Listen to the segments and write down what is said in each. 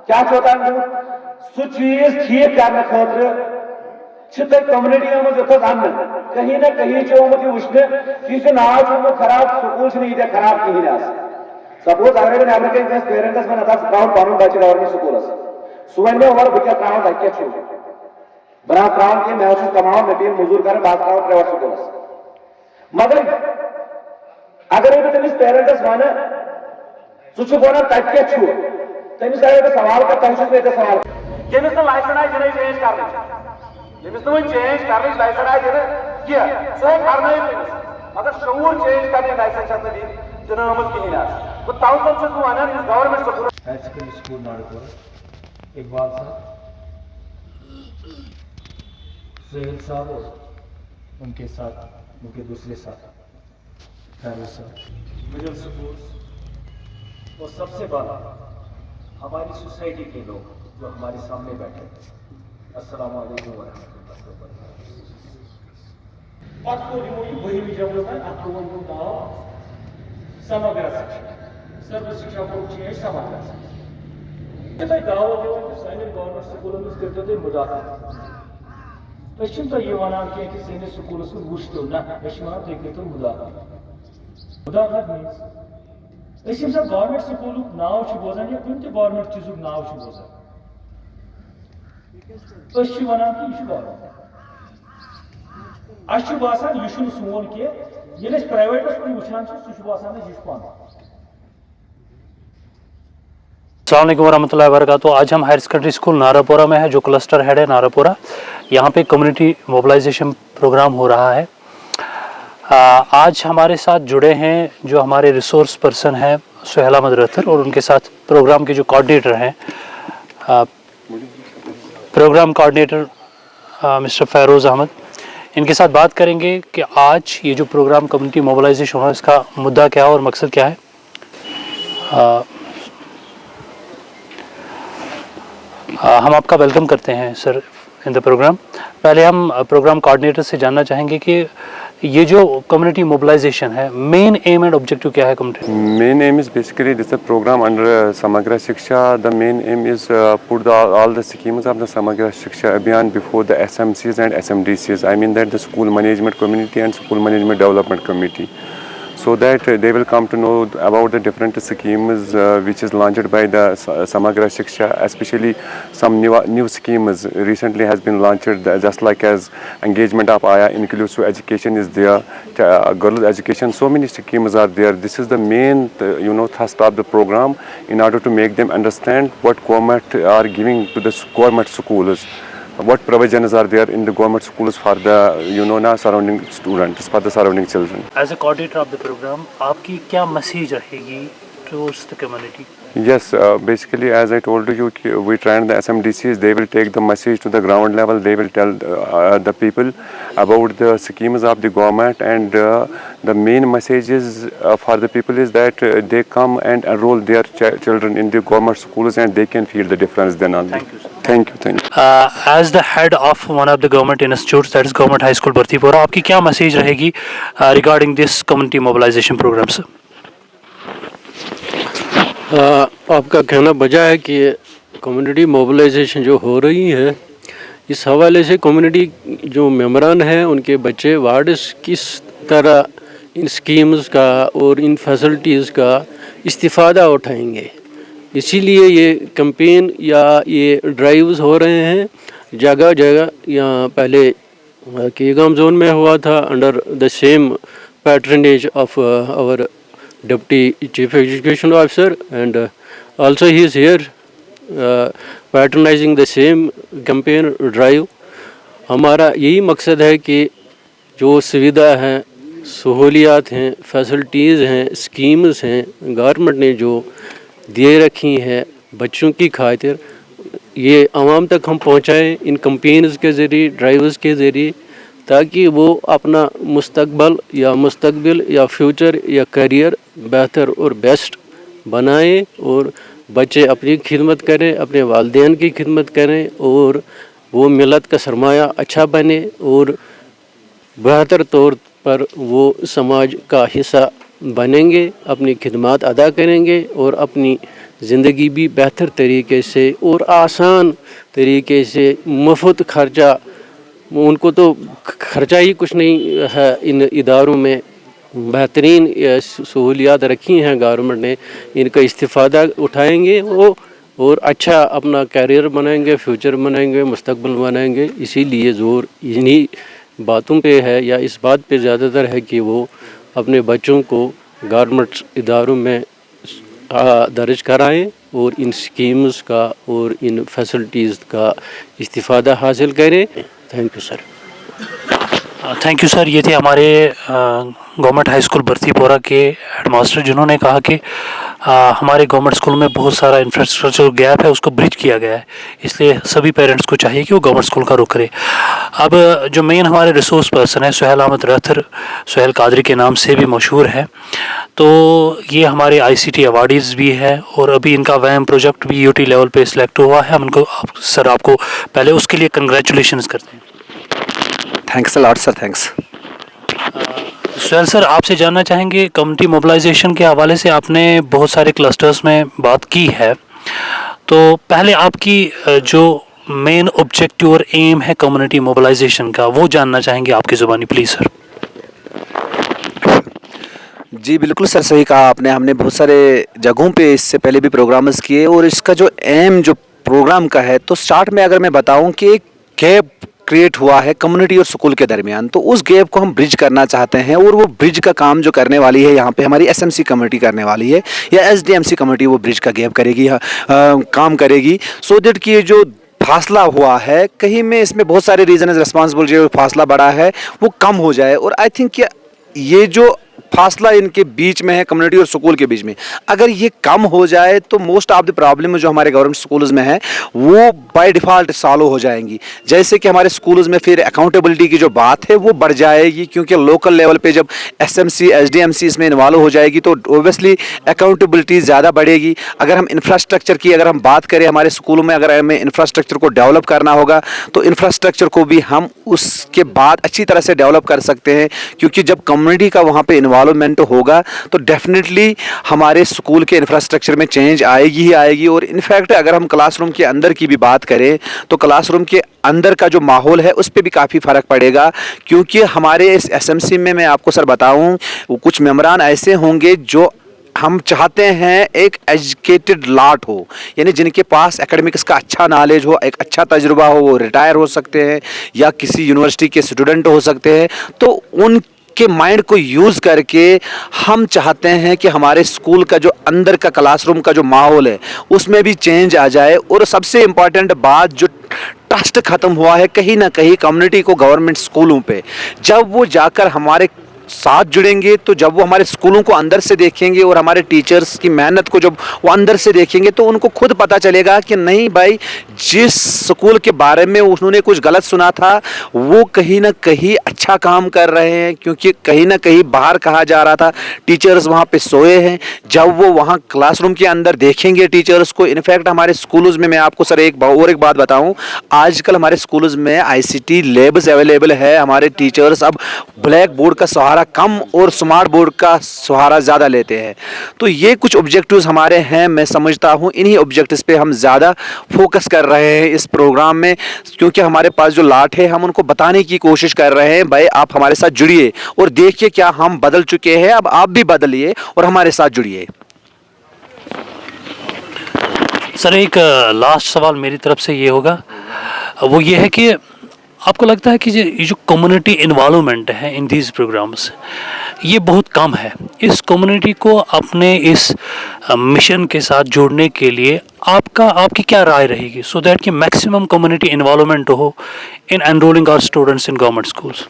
क्या चोतान सो चीज ठीक करने खतर कम्युनिटी आन कहीं ना कहीं आमुत यह वुचने कि नाव खराब स्कूल यीत खराब कहीं सपोज अगर नबर कन पेरेंटस वन त्रा पन बच्चे गवर्नमेंट स्कूलस सह वन मे और बह त्रा क्या बह त्रा कि मैं कमा मे मजूर कर बह त्रा प्राइवेट स्कूलस मगर अगर बह तमिस पेरेंटस वन सह वन तत क्या तमिस अगर सवाल कर तह सवाल यमिस लाइसेंस आई दिन चेंज कर यमिस वन चेंज कर लाइसेंस आई दिन क्या सह कर मगर शूर चेंज करने लाइसेंस दिन कहीं तवसत one government school higher secondary school Narpura Iqbal साहब सुहेल साहब और उनके साथ उनके दूसरे साथ फैरोज साहब मिडिल स्कूल और सबसे बड़ा हमारी सोसाइटी के लोग जो हमारे सामने बैठे हैं अस्सलाम वालेकुम वरहमतुल्लाहि वबरकातुहू समग्र शिक्षा सर्व शिक्षा को चेंज समग्र शिक्षा दावत सान गवर्नमेंट स्कूलों में करो तुम मुदाखलत यह वन कि सैनिस स्कूलस में वुचो ना वन तुम करो मुदाखलत मीन्स गवर्नमेंट स्कूल नाव बोजान या कुछ गवर्नमेंट चीज नाव बोजान वन कि यह गवर्नमेंट अस बसान यह सोन की प्राइवेटस कुछ वुचान सह बसान यह पान। अस्सलाम वालेकुम वरहमतुल्लाहि वबरकातुहू। आज हम हायर सेकेंडरी स्कूल नारापोरा में है जो क्लस्टर हेड है नारापोरा। यहाँ पे कम्युनिटी मोबिलाइजेशन प्रोग्राम हो रहा है। आज हमारे साथ जुड़े हैं जो हमारे रिसोर्स पर्सन हैं सुहेल अहमद रथर और उनके साथ प्रोग्राम के जो कोऑर्डिनेटर हैं programme coordinator mister Feroz Ahmad. इनके साथ बात करेंगे कि आज ये जो प्रोग्राम कम्युनिटी मोबिलाइजेशन है इसका मुद्दा क्या है और मकसद क्या है। हम आपका वेलकम करते हैं सर इन द प्रोग्राम। पहले हम प्रोग्राम कोऑर्डिनेटर से जानना चाहेंगे कि ये जो कम्युनिटी मोबिलाइजेशन है मेन एम एंड ऑब्जेक्टिव क्या है community? Main aim is basically this programme under Samagra Shiksha. The main aim is put all the schemes of the Samagra Shiksha Abhiyan before the SMCs and SMDCs. I mean that the school management community and school management development committee, so that they will come to know about the different schemes which is launched by the Samagra Shiksha, especially some new schemes recently has been launched, just like as engagement of Aya, inclusive education is there, girls education, so many schemes are there. This is the main thrust of the program in order to make them understand what government are giving to the government schools, what provisions are there in the government schools for the surrounding students, for the surrounding children. As a coordinator of the program, आपकी क्या message रहेगी towards the community? Yes, basically as I told you, we trained the SMDCs. They will take the message to the ground level. They will tell the people about the schemes of the government, and the main message is for the people is that they come and enroll their children in the government schools and they can feel the difference then only. Thank you, sir. Thank you. Thank you. As the head of one of the government institutes, that is Government High School Bhartipura, आपकी क्या message रहेगी regarding this community mobilization program, sir? आपका कहना बजा है कि community mobilisation जो हो रही है इस हवाले से कम्युनिटी जो मेम्बरान हैं उनके बच्चे वार्ड्स किस तरह इन स्कीम्स का और इन फैसिलिटीज़ का इस्तिफ़ादा उठाएंगे, इसीलिए ये कैंपेन या ये ड्राइव्स हो रहे हैं जगह जगह। यहाँ पहले कीगाम जोन में हुआ था under the same patronage of our Deputy Chief Education Officer, and also he is here patronizing the same campaign drive. हमारा यही मकसद है कि जो सुविधा हैं, सहूलियात हैं, फैसिलिटीज़ हैं, स्कीम्स हैं गवर्नमेंट ने जो दिए रखी हैं बच्चों की खातिर, ये आवाम तक हम पहुँचाएँ इन कैंपेन्स के ज़रिए, ड्राइव्स के ज़रिए, ताकि वो अपना मुस्तकबिल या फ्यूचर या करियर बेहतर और बेस्ट बनाएं और बच्चे अपनी खिदमत करें, अपने वालिदैन की खिदमत करें और वो मिलत का सरमाया अच्छा बने और बेहतर तौर पर वो समाज का हिस्सा बनेंगे, अपनी खिदमत अदा करेंगे और अपनी ज़िंदगी भी बेहतर तरीके से और आसान तरीके से मुफ्त खर्चा, उनको तो खर्चा ही कुछ नहीं है इन इदारों में, बेहतरीन सहूलियात रखी हैं गवर्नमेंट ने, इनका इस्तिफ़ादा उठाएंगे वो और अच्छा अपना कैरियर बनाएंगे, फ्यूचर बनाएंगे, मुस्तकबिल बनाएंगे। इसीलिए ज़ोर इन्हीं बातों पे है या इस बात पे ज़्यादातर है कि वो अपने बच्चों को गवर्नमेंट इदारों में दर्ज कराएं और इन स्कीम्स का और इन फैसिलिटीज़ का इस्तिफ़ादा हासिल करें। Thank you sir. Thank you sir. ये थे हमारे गवर्नमेंट हाई स्कूल बर्तीपोरा के हेडमास्टर, जिन्होंने कहा कि हमारे गवर्नमेंट स्कूल में बहुत सारा इंफ्रास्ट्रक्चर गैप है, उसको ब्रिज किया गया है, इसलिए सभी पेरेंट्स को चाहिए कि वो गवर्नमेंट स्कूल का रुख करें। अब जो मेन हमारे रिसोर्स पर्सन है सुहेल अहमद रहतर, सुहेल कादरी के नाम से भी मशहूर है, तो ये हमारे ICT अवार्डीज़ भी है और अभी इनका वैम प्रोजेक्ट भी UT लेवल पे सिलेक्ट हुआ है। हम उनको सर आपको पहले उसके लिए कंग्रेचुलेशंस करते हैं। Thanks a lot sir, thanks. Suhail sir, आपसे जानना चाहेंगे कम्युनिटी मोबिलाइजेशन के हवाले से आपने बहुत सारे क्लस्टर्स में बात की है, तो पहले आपकी जो मेन ऑब्जेक्टिव और एम है कम्युनिटी मोबिलाइजेशन का, वो जानना चाहेंगे आपकी ज़ुबानी, प्लीज़ सर। जी बिल्कुल सर, सही कहा आपने। हमने बहुत सारे जगहों पे इससे पहले भी प्रोग्राम्स किए और इसका जो एम जो प्रोग्राम का है, तो स्टार्ट में अगर मैं बताऊं कि एक गैप क्रिएट हुआ है कम्युनिटी और स्कूल के दरमियान, तो उस गैप को हम ब्रिज करना चाहते हैं और वो ब्रिज का काम जो करने वाली है यहाँ पे हमारी SMC कमेटी करने वाली है या SDMC कमेटी, वो ब्रिज का गैप करेगी, काम करेगी, सो दैट कि ये जो फासला हुआ है कहीं में, इसमें बहुत सारे रीजन रिस्पॉन्सिबल, जो फासला बड़ा है वो कम हो जाए। और आई थिंक ये जो फासला इनके बीच में है कम्युनिटी और स्कूल के बीच में, अगर ये कम हो जाए तो मोस्ट ऑफ द प्रॉब्लम जो हमारे गवर्नमेंट स्कूल्स में है वो बाय डिफ़ॉल्ट सॉल्व हो जाएंगी। जैसे कि हमारे स्कूल्स में फिर अकाउंटेबिलिटी की जो बात है वो बढ़ जाएगी, क्योंकि लोकल लेवल पे जब SMC SDMC इसमें इन्वॉल्व हो जाएगी तो ओबियसली अकाउंटेबिलिटी ज़्यादा बढ़ेगी। अगर हम इंफ्रास्ट्रक्चर की अगर हम बात करें, हमारे स्कूलों में अगर हमें इंफ्रास्ट्रक्चर को डेवलप करना होगा तो इंफ्रास्ट्रक्चर को भी हम उसके बाद अच्छी तरह से डेवलप कर सकते हैं, क्योंकि जब कम्युनिटी का वहाँ पे इन्वॉल्वमेंट होगा तो डेफिनेटली हमारे स्कूल के इंफ्रास्ट्रक्चर में चेंज आएगी ही आएगी। और इनफैक्ट अगर हम क्लासरूम के अंदर की भी बात करें तो क्लासरूम के अंदर का जो माहौल है उस पर भी काफ़ी फ़र्क पड़ेगा, क्योंकि हमारे इस SMC में मैं आपको सर बताऊं, कुछ मेंबरान ऐसे होंगे जो हम चाहते हैं एक एजुकेटेड लॉट हो, यानी जिनके पास एकेडमिक्स का अच्छा नॉलेज हो, एक अच्छा तजुर्बा हो, वो रिटायर हो सकते हैं या किसी यूनिवर्सिटी के स्टूडेंट हो सकते हैं। तो उनके माइंड को यूज़ करके हम चाहते हैं कि हमारे स्कूल का जो अंदर का क्लासरूम का जो माहौल है उसमें भी चेंज आ जाए। और सबसे इम्पॉर्टेंट बात, जो ट्रस्ट ख़त्म हुआ है कहीं ना कहीं कम्युनिटी को गवर्नमेंट स्कूलों पे, जब वो जाकर हमारे साथ जुड़ेंगे, तो जब वो हमारे स्कूलों को अंदर से देखेंगे और हमारे टीचर्स की मेहनत को जब वो अंदर से देखेंगे तो उनको खुद पता चलेगा कि नहीं भाई, जिस स्कूल के बारे में उन्होंने कुछ गलत सुना था वो कहीं ना कहीं अच्छा काम कर रहे हैं, क्योंकि कहीं ना कहीं बाहर कहा जा रहा था टीचर्स वहाँ पे सोए हैं। जब वो वहाँ क्लासरूम के अंदर देखेंगे टीचर्स को, इनफैक्ट हमारे स्कूलों में, मैं आपको सर एक बात बताऊँ, आजकल हमारे स्कूलों में ICT लैब्स अवेलेबल है। हमारे टीचर्स अब ब्लैक बोर्ड का सहारा कम और स्मार्ट बोर्ड का सहारा ज़्यादा लेते हैं। तो ये कुछ ऑब्जेक्टिव्स हमारे हैं, मैं समझता हूँ इन्हीं ऑब्जेक्टिव्स पे हम ज़्यादा फोकस कर रहे हैं इस प्रोग्राम में, क्योंकि हमारे पास जो लाट है हम उनको बताने की कोशिश कर रहे हैं, भाई आप हमारे साथ जुड़िए और देखिए क्या हम बदल चुके हैं, अब आप भी बदलिए और हमारे साथ जुड़िए। सर, एक लास्ट सवाल मेरी तरफ से ये होगा, वो ये है कि आपको लगता है कि ये जो कम्युनिटी इन्वॉल्वमेंट है इन दीज प्रोग्राम्स, ये बहुत कम है। इस कम्युनिटी को अपने इस मिशन के साथ जोड़ने के लिए आपकी क्या राय रहेगी, सो दैट कि मैक्सिमम कम्युनिटी इन्वॉल्वमेंट हो in enrolling our students in government schools?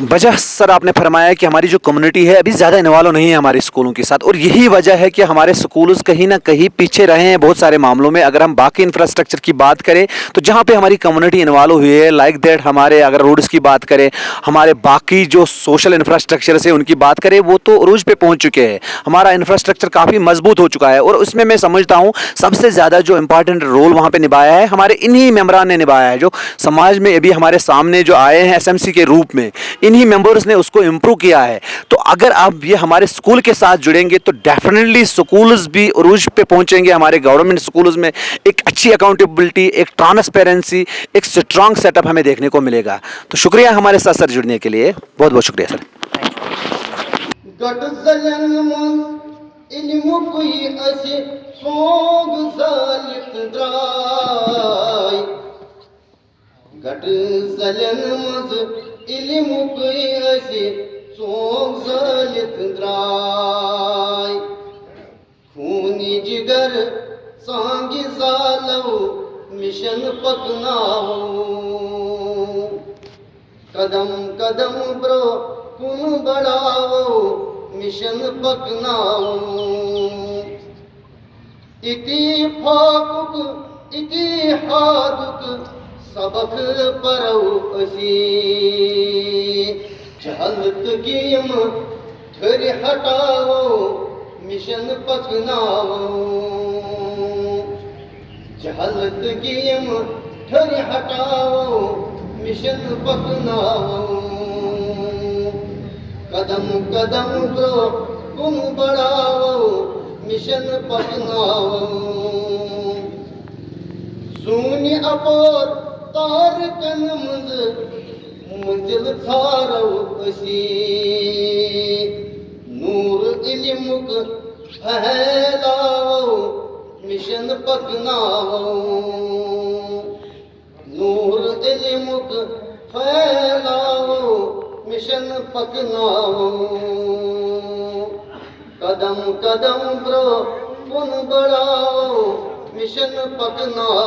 वजह सर आपने फरमाया कि हमारी जो कम्युनिटी है अभी ज़्यादा इन्वॉल्व नहीं है हमारे स्कूलों के साथ, और यही वजह है कि हमारे स्कूल्स कहीं ना कहीं पीछे रहे हैं बहुत सारे मामलों में। अगर हम बाकी इंफ्रास्ट्रक्चर की बात करें तो जहाँ पे हमारी कम्युनिटी इन्वॉल्व हुई है, लाइक दैट हमारे अगर रोड्स की बात करें, हमारे बाकी जो सोशल इंफ्रास्ट्रक्चर से उनकी बात करें, वो तो अरूज पे पहुँच चुके हैं। हमारा इंफ्रास्ट्रक्चर काफ़ी मजबूत हो चुका है और उसमें मैं समझता हूँ सबसे ज़्यादा जो इंपॉर्टेंट रोल वहाँ पर निभाया है हमारे इन्हीं मेम्बरान ने निभाया है, जो समाज में अभी हमारे सामने जो आए हैं SMC के रूप में। इन्हीं मेंबर्स ने उसको इम्प्रूव किया है। तो अगर आप ये हमारे स्कूल के साथ जुड़ेंगे तो डेफिनेटली स्कूल्स भी उरूज पे पहुंचेंगे। हमारे गवर्नमेंट स्कूल्स में एक अच्छी अकाउंटेबिलिटी, एक ट्रांसपेरेंसी, एक स्ट्रांग सेटअप हमें देखने को मिलेगा। तो शुक्रिया हमारे साथ सर जुड़ने के लिए, बहुत बहुत शुक्रिया सर। गट जलन मंज इल्मुकुई असे सोग जालित द्राय गट जलन मंज इल्मुकुई असे सोग जालित द्राय खूनी जिगर सांगी जालव मिशन पकनाओ कदम कदम ब्रो कुन बढ़ाओ मिशन पकनाओ इतिफाकुक इतिहादुक सबक परौ असी जहलत कीम ठरी हटाओ मिशन पकनाओ जहलत कीम ठरी हटाओ मिशन पकनाओ कदम कदम ब्रो कुन बढ़ाओ मिशन पकनाओ सूनी अपोर तार कन मंजिल थारो असी नूर इल्मुक फैलाओ मिशन पकनाओ नूर इल्मुक फैलाओ मिशन पकनाओ कदम कदम ब्रो कुन बढ़ाओ मिशन पकनाओ